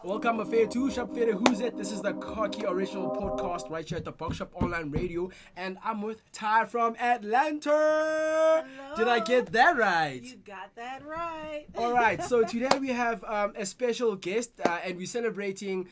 Welcome, Affair 2, Shop Fair, who's it? This is the Cocky Original Podcast right here at the Bookshop Online Radio, and I'm with Ty from Atlanta. Hello. Did I get that right? You got that right. All right, so today we have a special guest, and we're celebrating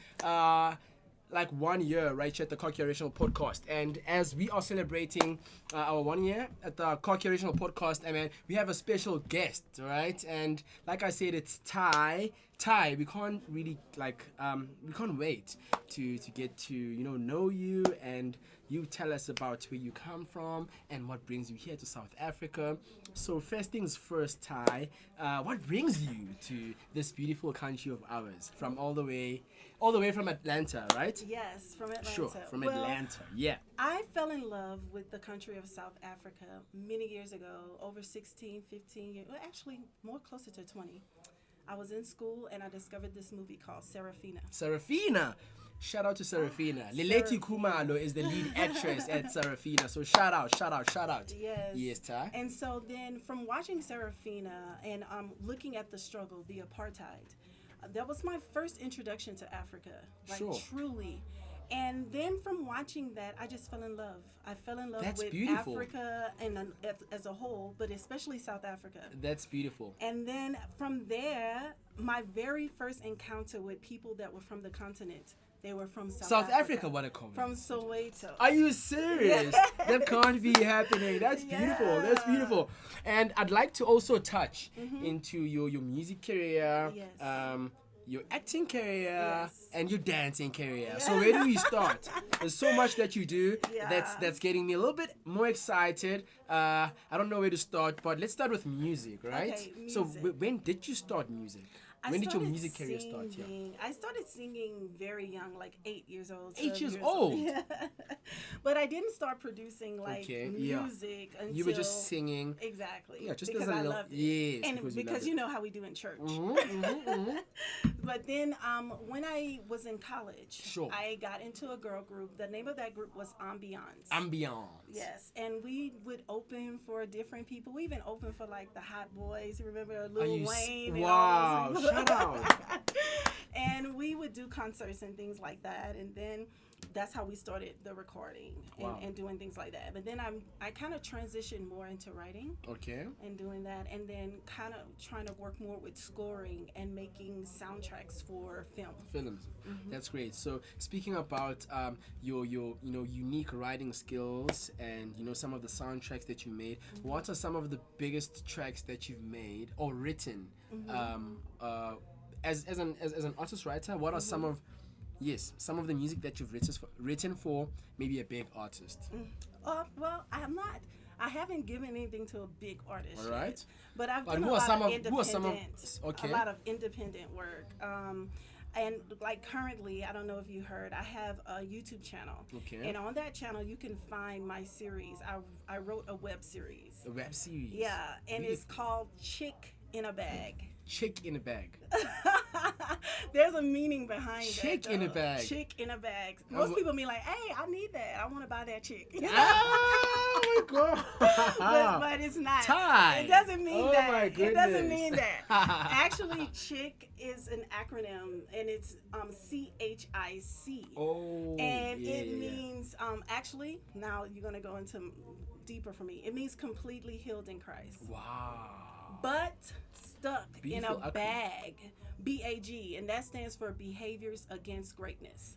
like 1 year right here at the Cocky Original Podcast. And as we are celebrating our 1 year at the Cocky Original Podcast, I mean, we have a special guest, right? And like I said, it's Ty. Ty, we can't really we can't wait to get to know you, and you tell us about where you come from and what brings you here to South Africa. So first things first, Ty, what brings you to this beautiful country of ours from all the way from Atlanta, right? Yes, from Atlanta. Sure, from Atlanta. Yeah. I fell in love with the country of South Africa many years ago, over 16, 15 years, well, actually more closer to 20. I was in school and I discovered this movie called Serafina. Serafina. Shout out to Serafina. Lileti Kumalo is the lead actress at Serafina. So shout out. Yes. Yes, Ty. And so then from watching Serafina and looking at the struggle, the apartheid, that was my first introduction to Africa, Sure. Truly. And then from watching that, I just fell in love. I fell in love That's with beautiful. Africa and as a whole, but especially South Africa. That's beautiful. And then from there, my very first encounter with people that were from the continent, they were from South Africa, what a comment. From Soweto. Are you serious? Yes. That can't be happening. That's beautiful. Yeah. That's beautiful. And I'd like to also touch into your music career, Yes. your acting career, Yes. and your dancing career. So where do we start? There's so much that you do Yeah. that's getting me a little bit more excited. I don't know where to start, but let's start with music, right? Okay, So music. when did you start music? I When did your started music career start? Yeah. singing. I started singing very young, like 8 years old. 8 12 years old? Yeah. But I didn't start producing like Okay, yeah. music until You were just singing. Exactly. Yeah, just because as a I little. loved it. Yes, And because because you you love know how we do in church. it. But then when I was in college, Sure. I got into a girl group. The name of that group was Ambiance. Ambiance. Yes, and we would open for different people. We even opened for like the Hot Boys. You remember Are Lil you Wayne? And wow, all those people? shout out. And we would do concerts and things like that. And then that's how we started the recording Wow. and doing things like that. But then I kind of transitioned more into writing Okay. and doing that, and then kind of trying to work more with scoring and making soundtracks for film. Films. That's great. So speaking about your unique writing skills and some of the soundtracks that you made, what are some of the biggest tracks that you've made or written? As an artist writer, what are some of the music that you've written for maybe a big artist? Well, I haven't given anything to a big artist All right. yet, but I've But done who a are lot some of of- who are some of- independent, okay. a lot of independent work. And like currently, I don't know if you heard, I have a YouTube channel. Okay. And on that channel, you can find my series. I wrote a web series. A web series. Yeah, and it's Beautiful. called Chick in a Bag. Chick in a Bag. There's a meaning behind Chick that. in a though. bag. Chick in a bag. Most people be like, "Hey, I need that. I want to buy that chick." Oh my god. but it's not. Ty. It doesn't mean Oh that. my It doesn't goodness. mean that. Actually, chick is an acronym, and it's CHIC. Oh. And yeah, it yeah, yeah. means actually. Now you're gonna go into deeper for me. It means completely healed in Christ, Wow. but stuck Beautiful in a acronym. bag. BAG, and that stands for Behaviors Against Greatness.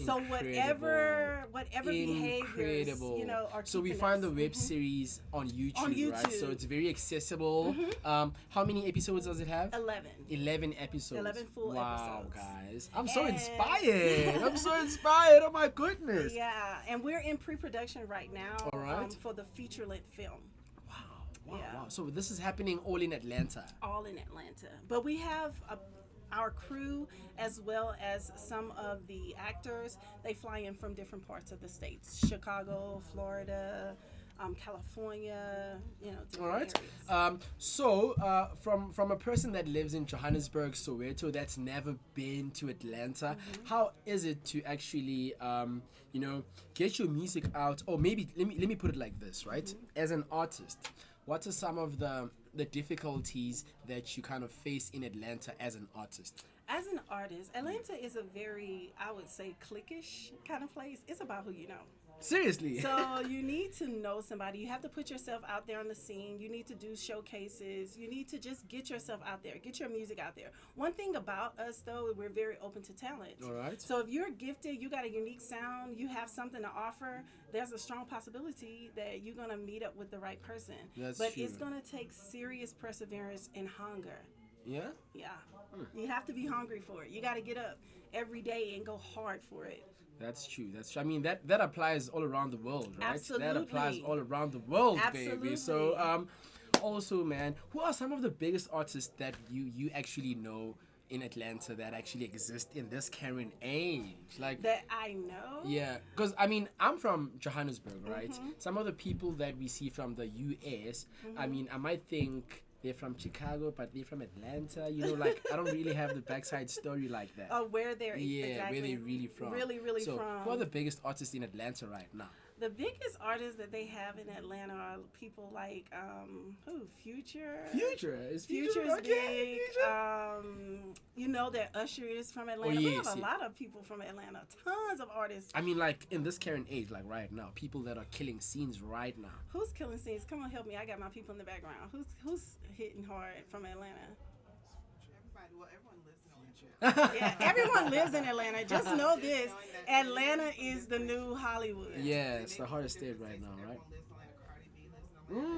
So Incredible. whatever behaviors, are So we keeping find us. the web series on YouTube, On right? YouTube. So it's very accessible. How many episodes does it have? 11. 11 episodes. 11 full wow, episodes. guys. I'm so And- inspired. I'm so inspired. Oh my goodness. Yeah, and we're in pre-production right now All right. for the feature-length film, Wow, Yeah. wow. So this is happening all in Atlanta. all in Atlanta. But we have our crew, as well as some of the actors. They fly in from different parts of the states: Chicago, Florida, California. Different All right. areas. From a person that lives in Johannesburg, Soweto, that's never been to Atlanta, how is it to actually, get your music out? Or maybe let me put it like this, right? As an artist, what are some of the the difficulties that you kind of face in Atlanta as an artist? As an artist, Atlanta is a very, I would say, cliquish kind of place. It's about who you know. Seriously. So you need to know somebody. You have to put yourself out there on the scene. You need to do showcases. You need to just get yourself out there. Get your music out there. One thing about us, though, we're very open to talent. All right. So if you're gifted, you got a unique sound, you have something to offer, there's a strong possibility that you're going to meet up with the right person. That's but true. it's going to take serious perseverance and hunger. Yeah? Yeah. You have to be hungry for it. You got to get up every day and go hard for it. That's true. That's true. I mean, that applies all around the world, right? Absolutely. That applies all around the world, baby. Absolutely. So, also, man, who are some of the biggest artists that you actually know in Atlanta that actually exist in this current age? Like That I know? yeah, because I mean, I'm from Johannesburg, right? Some of the people that we see from the US, I mean, I might think they're from Chicago, but they're from Atlanta. You know, like I don't really have the backside story like that. Oh, where they're Yeah, exactly. where they really from. Really so, from. who are the biggest artists in Atlanta right now? The biggest artists that they have in Atlanta are people like Future. Future is Future's okay, big. Future. You know that Usher is from Atlanta. Oh, We yes, have a yeah. lot of people from Atlanta. Tons of artists. I mean, like in this current age, like right now, people that are killing scenes right now. Who's killing scenes? Come on, help me. I got my people in the background. Who's hitting hard from Atlanta? Yeah, everyone lives in Atlanta. Just know this: Atlanta is the new Hollywood. Yeah, it's the hardest state right now, right?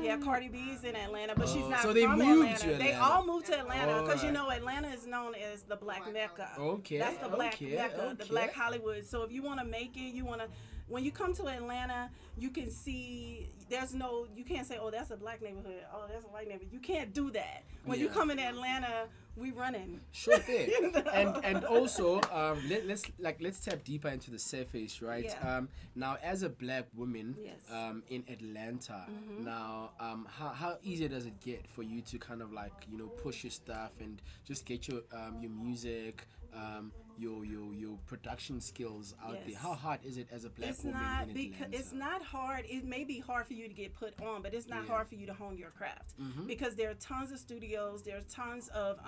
Yeah, Cardi B's in Atlanta, but she's not so they from moved Atlanta. to They Atlanta. all moved to Atlanta because you Alright. know Atlanta is known as the Black Mecca. Okay, That's the Black okay, Mecca, the okay. Black Hollywood. So if you want to make it, when you come to Atlanta, you can see you can't say, oh, that's a black neighborhood, oh, that's a white neighborhood. You can't do that. When you Yeah. come in Atlanta, we running. Sure thing. And also, let's tap deeper into the surface, right? Yeah. Now, as a black woman, Yes. in Atlanta, now, how easy does it get for you to kind of like push your stuff and just get your music, your production skills out there? Yes. How hard is it as a black It's woman not in because Atlanta? it's not hard. It may be hard for you to get put on, but it's not Yeah. hard for you to hone your craft because there are tons of studios. There are tons of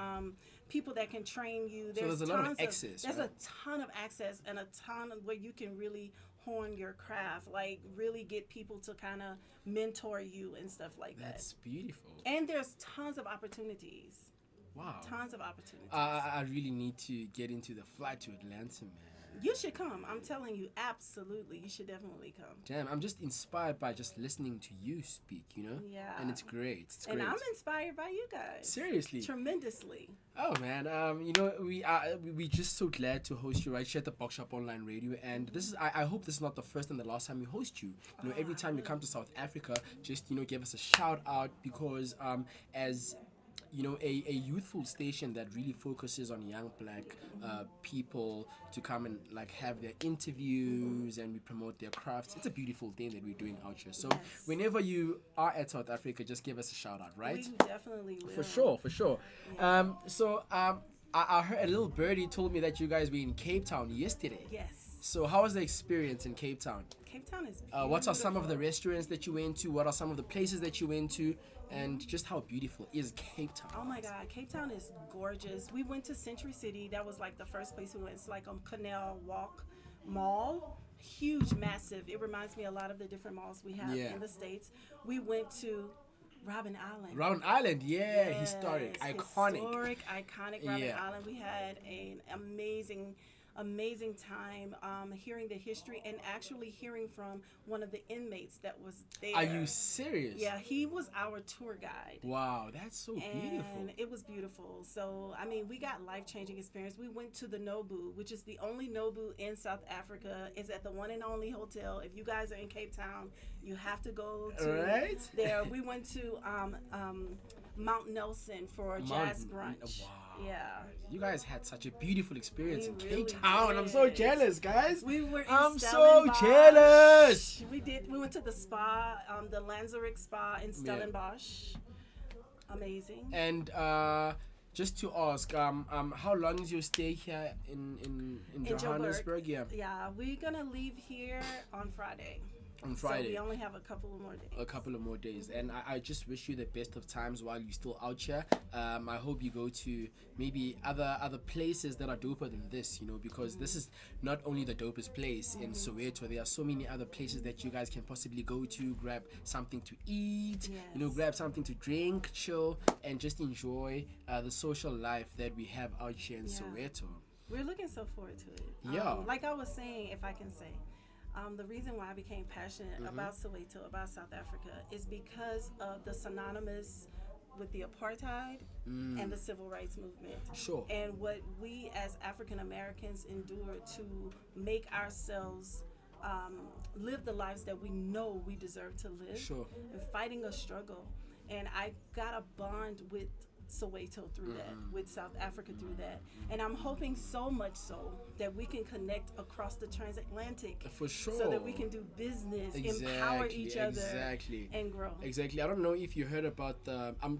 people that can train you. there's a lot of tons access, There's right? a ton of access and a ton of where you can really hone your craft, like really get people to kind of mentor you and stuff like That's beautiful. that. And there's tons of opportunities. Wow. Tons of opportunities. I really need to get into the flight to Atlanta, man. You should come. I'm telling you, absolutely. You should definitely come. Damn, I'm just inspired by just listening to you speak, Yeah. And it's great. It's And great. I'm inspired by you guys. Seriously. Tremendously. Oh man, we just so glad to host you right here at the Box Shop Online Radio, and this is I hope this is not the first and the last time we host you. Every time you come to South Africa, just give us a shout out because as a youthful station that really focuses on young black people to come and like have their interviews and we promote their crafts. It's a beautiful thing that we're doing out here. So Yes. whenever you are at South Africa, just give us a shout out, right? We definitely will. For sure. I heard a little birdie told me that you guys were in Cape Town yesterday. Yes. So how was the experience in Cape Town? Cape Town is beautiful. What are some of the restaurants that you went to? What are some of the places that you went to? And just how beautiful is Cape Town? Oh my God, Cape Town is gorgeous. We went to Century City. That was like the first place we went. It's like Canal Walk Mall. Huge, massive. It reminds me a lot of the different malls we have Yeah. in the States. We went to Robben Island. Robben Island, yeah, Yes, historic, iconic. Iconic Robben Yeah. Island. We had an amazing time hearing the history and actually hearing from one of the inmates that was there. Are you serious? Yeah, he was our tour guide. Wow, that's so beautiful. And it was beautiful. So, I mean, we got life-changing experience. We went to the Nobu, which is the only Nobu in South Africa. It's at the one and only hotel. If you guys are in Cape Town, you have to go to Right? there. We went to Mount Nelson for a jazz brunch. Wow. Yeah. You guys had such a beautiful experience We in really Cape Town. I'm so did. jealous, guys. We were in I'm so Stellenbosch. jealous. We went to the spa, the Lanzeric Spa in Stellenbosch. Amazing. And just to ask, how long is your stay here in Johannesburg? Yeah. Yeah, we're gonna leave here on Friday. On Friday. So we only have a couple of more days. A couple of more days, and I just wish you the best of times while you're still out here. I hope you go to maybe other places that are doper than this, because this is not only the dopest place in Soweto. There are so many other places that you guys can possibly go to, grab something to eat, Yes. grab something to drink, chill, and just enjoy the social life that we have out here in Soweto. We're looking so forward to it. Yeah. Like I was saying, if I can say, the reason why I became passionate about Soweto, about South Africa, is because of the synonymous with the apartheid and the civil rights movement. Sure. And what we as African Americans endured to make ourselves live the lives that we know we deserve to live. Sure. And fighting a struggle. And I got a bond with Soweto through that, with South Africa through that. And I'm hoping so much so that we can connect across the transatlantic. For sure. So that we can do business, empower each other, and grow. Exactly. I don't know if you heard about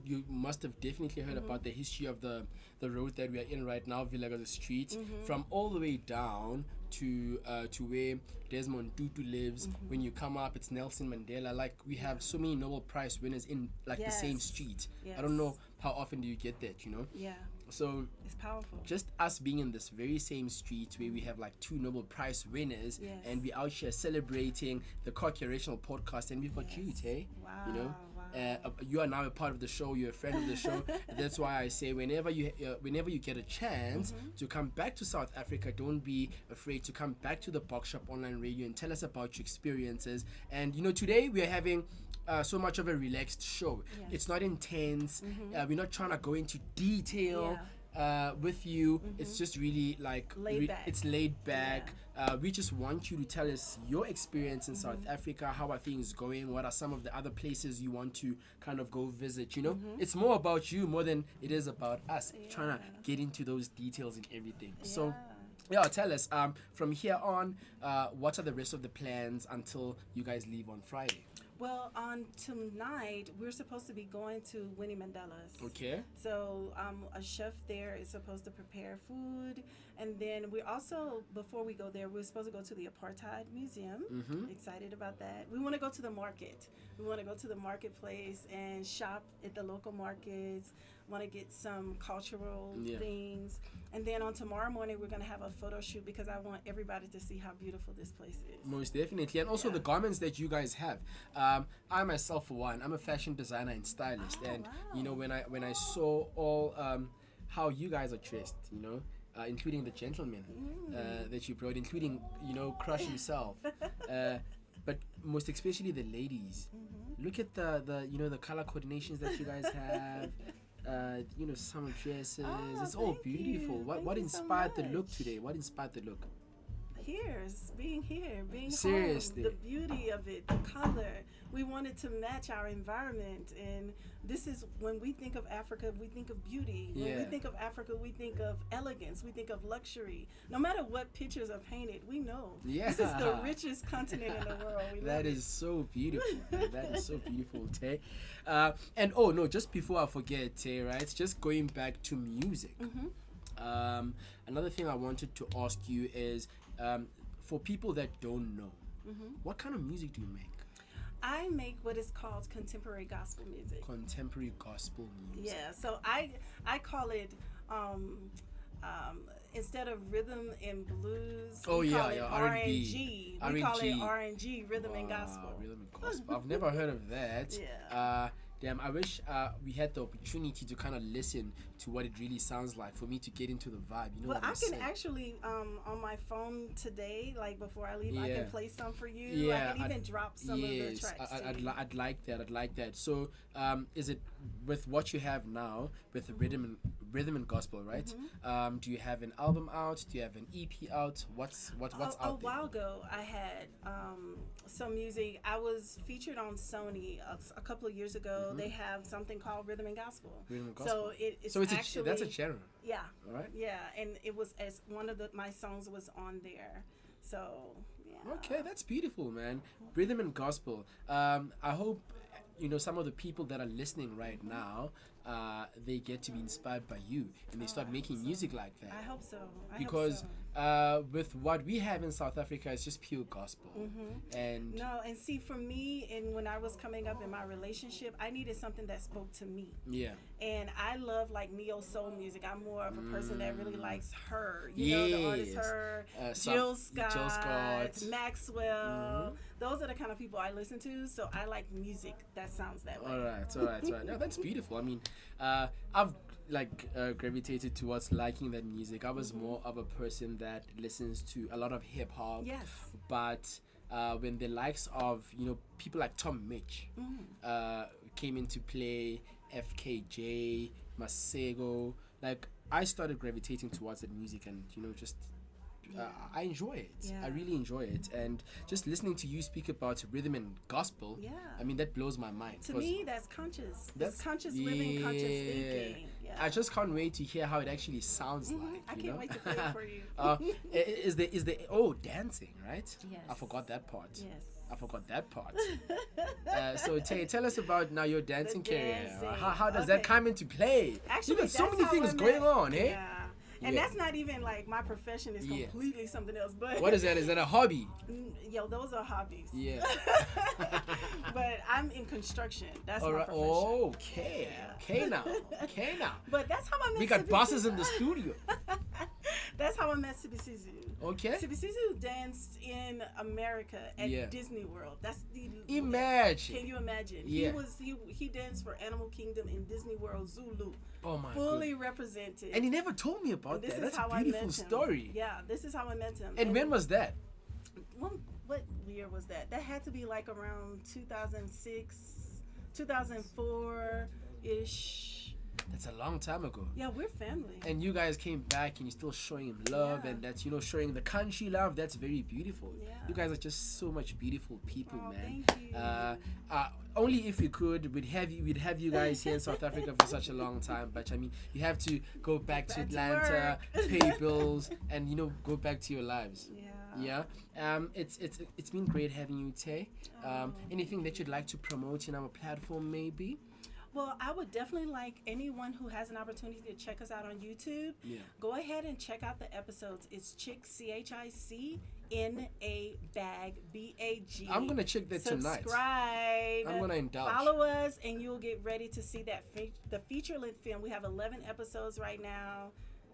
you must have definitely heard about the history of the road that we are in right now, Vilakazi Street, from all the way down to where Desmond Tutu lives. When you come up, it's Nelson Mandela. Like, we have so many Nobel Prize winners in the same street. I don't know how often do you get that, Yeah. So it's powerful. Just us being in this very same street where we have like 2 Nobel Prize winners, and we out here celebrating the co-curational podcast, and we've got you, Tay. Wow. You are now a part of the show. You're a friend of the show. That's why I say whenever you get a chance to come back to South Africa, don't be afraid to come back to the Box Shop Online Radio and tell us about your experiences. And today we are having so much of a relaxed show. It's not intense. We're not trying to go into detail with you. It's just really like it's laid back. We just want you to tell us your experience in South Africa. How are things going? What are some of the other places you want to kind of go visit? It's more about you more than it is about us trying to get into those details and everything. So tell us from here on, what are the rest of the plans until you guys leave on Friday? Well, on tonight, we're supposed to be going to Winnie Mandela's. Okay. So a chef there is supposed to prepare food. And then we also, before we go there, we're supposed to go to the Apartheid Museum. Excited about that. We want to go to the market. We want to go to the marketplace and shop at the local markets. Want to get some cultural things. And then on tomorrow morning, we're going to have a photo shoot because I want everybody to see how beautiful this place is. Most definitely. And also the garments that you guys have. I myself, for one, I'm a fashion designer and stylist. When I saw all how you guys are dressed, including the gentlemen that you brought, including, Crush himself. But most especially the ladies. Look at the color coordinations that you guys have. Summer dresses. It's all beautiful. What inspired the look today? What inspired the look? Being here, being Seriously. home, the beauty of it, the color. We wanted to match our environment, and this is when we think of Africa, we think of beauty. When we think of Africa, we think of elegance, we think of luxury. No matter what pictures are painted, we know this is the richest continent in the world. That is so beautiful. That is so beautiful, Tay. And just before I forget, Tay, right? Just going back to music. Another thing I wanted to ask you is, for people that don't know, what kind of music do you make? I make what is called contemporary gospel music. Contemporary gospel music. Yeah, so I call it instead of rhythm and blues, we call it R&G. We call it R&G, rhythm and gospel. Rhythm and gospel. I've never heard of that. Damn, I wish we had the opportunity to kind of listen to what it really sounds like for me to get into the vibe. Well, I can actually, on my phone today, like before I leave, I can play some for you. Yeah, I can even drop some of the tracks. I'd like that. I'd like that. So, is it with what you have now with the rhythm and gospel, right? Do you have an album out? Do you have an EP out? What's out there? A while ago, I had some music. I was featured on Sony a couple of years ago. They have something called Rhythm and Gospel. Rhythm and Gospel. So it's actually that's a genre. Yeah. All right. Yeah, and it was as one of my songs was on there. So yeah. Okay, that's beautiful, man. Rhythm and gospel. I hope some of the people that are listening right now they get to be inspired by you and they start making music like that. I hope so. Because with what we have in South Africa, it's just pure gospel. And no, and see, for me, and when I was coming up in my relationship, I needed something that spoke to me. yeah, And I love like neo soul music. I'm more of a person that really likes her. You know, the artist Yes. her, Jill Jill Scott. Maxwell. Those are the kind of people I listen to. So I like music that sounds that way. all right. No, that's beautiful. I mean, I've gravitated towards liking that music. I was more of a person that listens to a lot of hip hop. Yes. But when the likes of people like Tom Mitch came into play, FKJ, Masego, like I started gravitating towards that music, and just I enjoy it. Yeah. I really enjoy it, and just listening to you speak about rhythm and gospel. Yeah. I mean, that blows my mind. To 'cause me, that's conscious. that's That's conscious living, conscious thinking. Yeah. I just can't wait to hear how it actually sounds like. I you can't know? wait to play it for you. Is the dancing, right? Yes. I forgot that part. Yes. I forgot that part. So Tay, tell us about now your dancing career. dancing. How does that Okay. come into play? Actually, you got so that's many how things I met- going on, eh? Yeah. And Yeah. that's not even like my profession is Yeah. completely something else. But What is that? Is that a hobby? Yo, those are hobbies. Yeah. But I'm in construction. That's All my right. profession. Okay. Yeah. Okay now. But that's how I met We got Sibi bosses Sizu. in the studio. That's how I met Sibisizu. Okay. Sibisizu danced in America at Yeah. Disney World. That's the Imagine. Can you imagine? Yeah. He danced for Animal Kingdom in Disney World Zulu. Oh my Fully god. represented. And he never told me about And this that. is That's how a I beautiful met him. story. Yeah, this is how I met him. And when was that? What year was that? That had to be like around 2006, 2004 ish. That's a long time ago. Yeah, we're family. And you guys came back and you're still showing him love, Yeah. and that's showing the country love. That's very beautiful. Yeah. You guys are just so much beautiful people, Oh, man. thank you. Only if we could, we'd have you guys here in South Africa for such a long time. But I mean, you have to go back to Back to Atlanta, work. pay bills, and go back to your lives. Yeah. Yeah. It's been great having you, Tay. Anything that you'd like to promote in our platform, maybe? Well, I would definitely like anyone who has an opportunity to check us out on YouTube. Yeah. Go ahead and check out the episodes. It's Chick CHIC in a bag BAG. I'm gonna check that tonight. Subscribe. I'm gonna indulge. Follow us, and you'll get ready to see the feature length film. We have 11 episodes right now.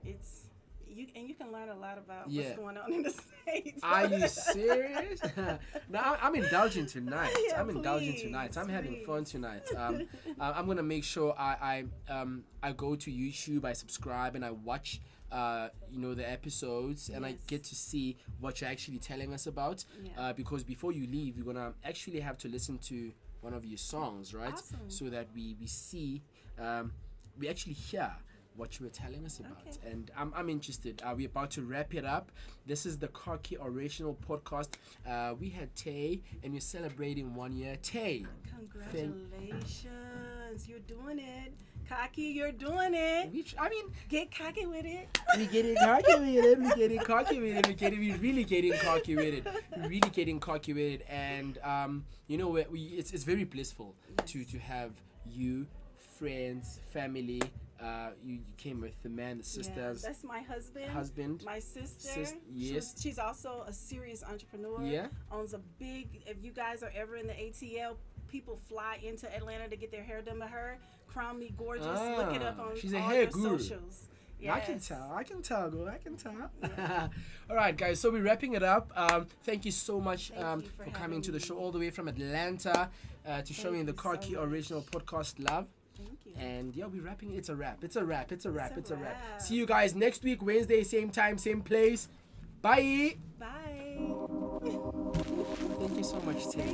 It's you can learn a lot about Yeah. what's going on in the States. Are you serious? No, I'm indulging tonight. Yeah, I'm indulging please, tonight. I'm having please. fun tonight. I'm gonna make sure I go to YouTube, I subscribe, and I watch the episodes, and I Yes. get to see what you're actually telling us about. Yeah. Because before you leave, you're gonna actually have to listen to one of your songs, right? Awesome. So that we see, we actually hear what you were telling us about. Okay. And I'm interested. We're about to wrap it up. This is the Cocky Original Podcast. We had Tay, and we're celebrating 1 year. Tay, Congratulations. You're doing it. Cocky, you're doing it. Get cocky with it. we getting cocky with it. We getting cocky with it. We really getting cocky with it. We're really getting cocky with it. And it's very blissful to have you, friends, family. You came with the man, the sisters. Yeah, that's my husband. My sister. Yes. She's also a serious entrepreneur. Yeah. Owns a big. If you guys are ever in the ATL, people fly into Atlanta to get their hair done by her. Crown Me Gorgeous. Look it up on she's a all hair your guru. socials. I can Yes. tell, girl. I can tell. All right, guys. So we're wrapping it up. Thank you so much Thank you for for coming to the having show me. all the way from Atlanta to showing the you so Cocky much. Original Podcast love. Thank you. And yeah, we're wrapping. It's a wrap. It's a wrap. wrap. See you guys next week, Wednesday, same time, same place. Bye. Bye. Thank you so much, Tay.